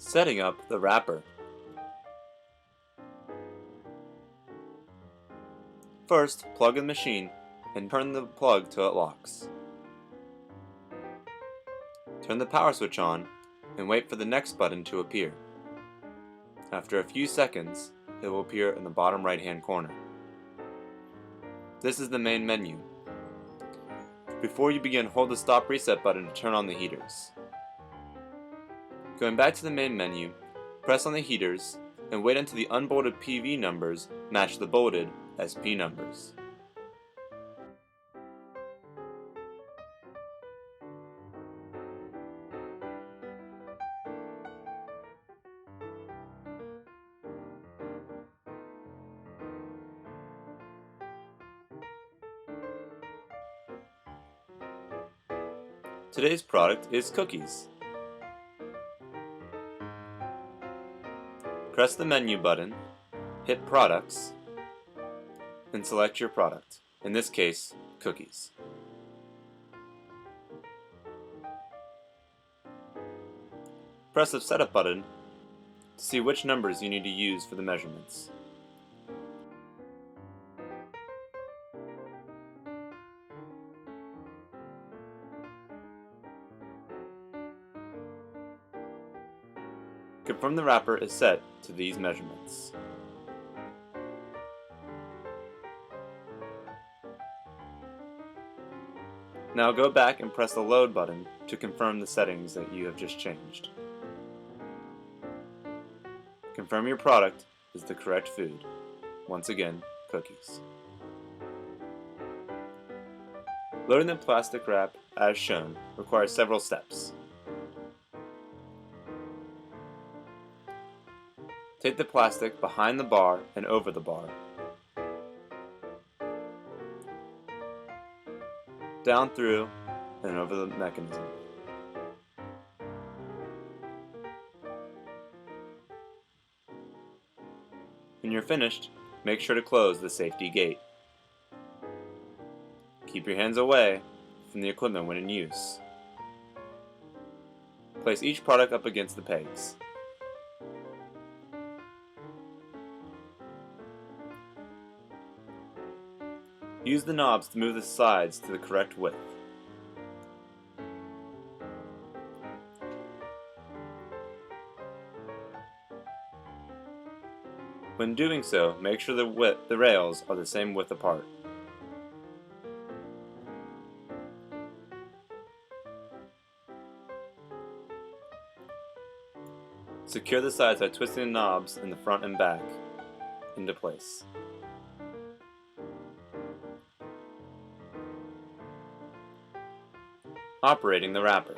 Setting up the wrapper. First, plug in the machine and turn the plug till it locks. Turn the power switch on and wait for the next button to appear. After a few seconds, it will appear in the bottom right-hand corner. This is the main menu. Before you begin, hold the stop reset button to turn on the heaters. Going back to the main menu, press on the heaters and wait until the unbolted PV numbers match the bolted SP numbers. Today's product is cookies. Press the menu button, hit Products, and select your product, in this case, cookies. Press the Setup button to see which numbers you need to use for the measurements. Confirm the wrapper is set to these measurements. Now go back and press the load button to confirm the settings that you have just changed. Confirm your product is the correct food. Once again, cookies. Loading the plastic wrap, as shown, requires several steps. Take the plastic behind the bar and over the bar. Down through and over the mechanism. When you're finished, make sure to close the safety gate. Keep your hands away from the equipment when in use. Place each product up against the pegs. Use the knobs to move the sides to the correct width. When doing so, make sure the rails are the same width apart. Secure the sides by twisting the knobs in the front and back into place. Operating the wrapper.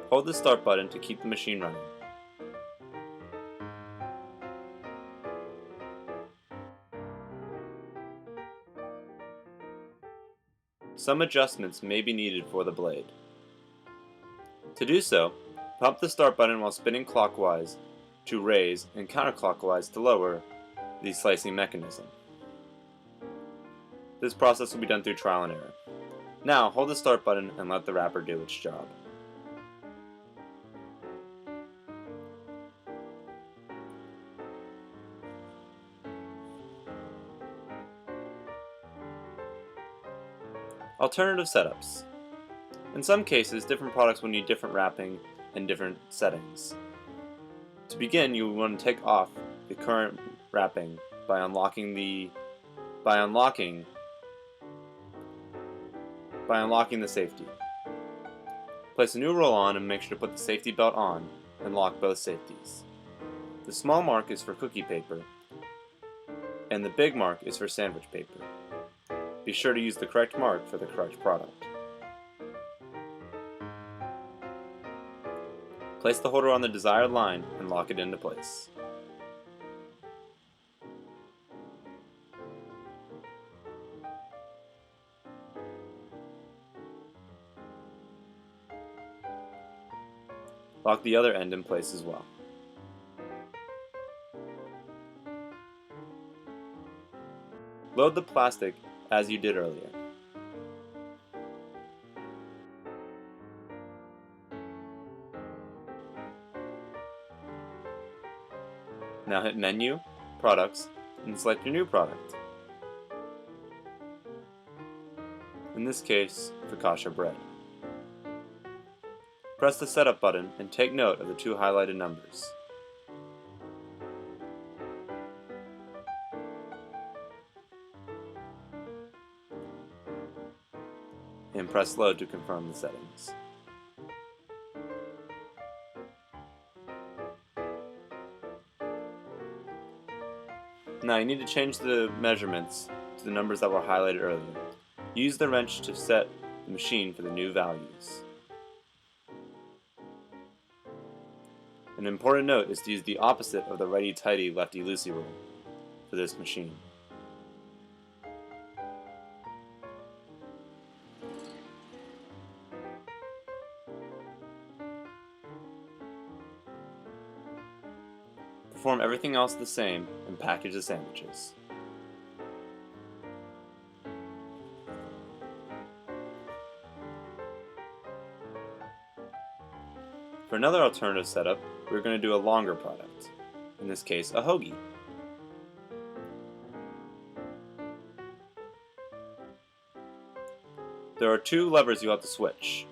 Hold the start button to keep the machine running. Some adjustments may be needed for the blade. To do so, pump the start button while spinning clockwise to raise and counterclockwise to lower the slicing mechanism. This process will be done through trial and error. Now, hold the start button and let the wrapper do its job. Alternative setups. In some cases, different products will need different wrapping and different settings. To begin, you will want to take off the current wrapping by unlocking the safety. Place a new roll on and make sure to put the safety belt on and lock both safeties. The small mark is for cookie paper and the big mark is for sandwich paper. Be sure to use the correct mark for the correct product. Place the holder on the desired line and lock it into place. Lock the other end in place as well. Load the plastic as you did earlier. Now hit Menu, Products, and select your new product. In this case, focaccia bread. Press the Setup button and take note of the two highlighted numbers. And press Load to confirm the settings. Now you need to change the measurements to the numbers that were highlighted earlier. Use the wrench to set the machine for the new values. An important note is to use the opposite of the righty-tighty, lefty-loosey rule for this machine. Perform everything else the same and package the sandwiches. For another alternative setup, we're going to do a longer product, in this case a hoagie. There are two levers you have to switch,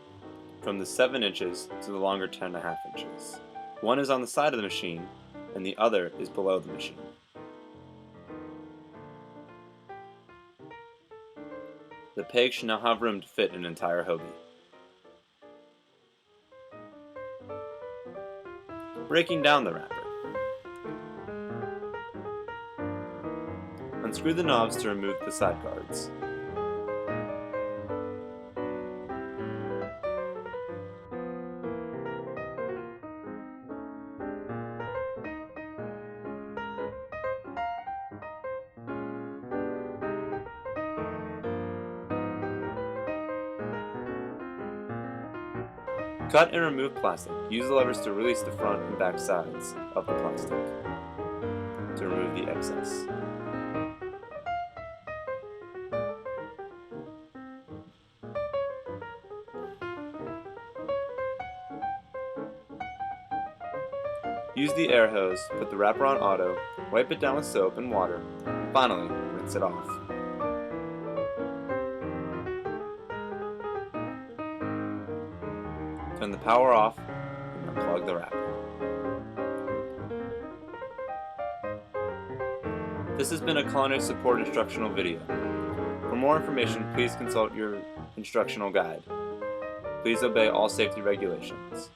from the 7 inches to the longer 10.5 inches. One is on the side of the machine, and the other is below the machine. The peg should now have room to fit an entire hoagie. Breaking down the wrapper. Unscrew the knobs to remove the side guards. Cut and remove plastic. Use the levers to release the front and back sides of the plastic to remove the excess. Use the air hose, put the wrapper on auto, wipe it down with soap and water, and finally rinse it off. Turn the power off and unplug the wrapper. This has been a culinary support instructional video. For more information, please consult your instructional guide. Please obey all safety regulations.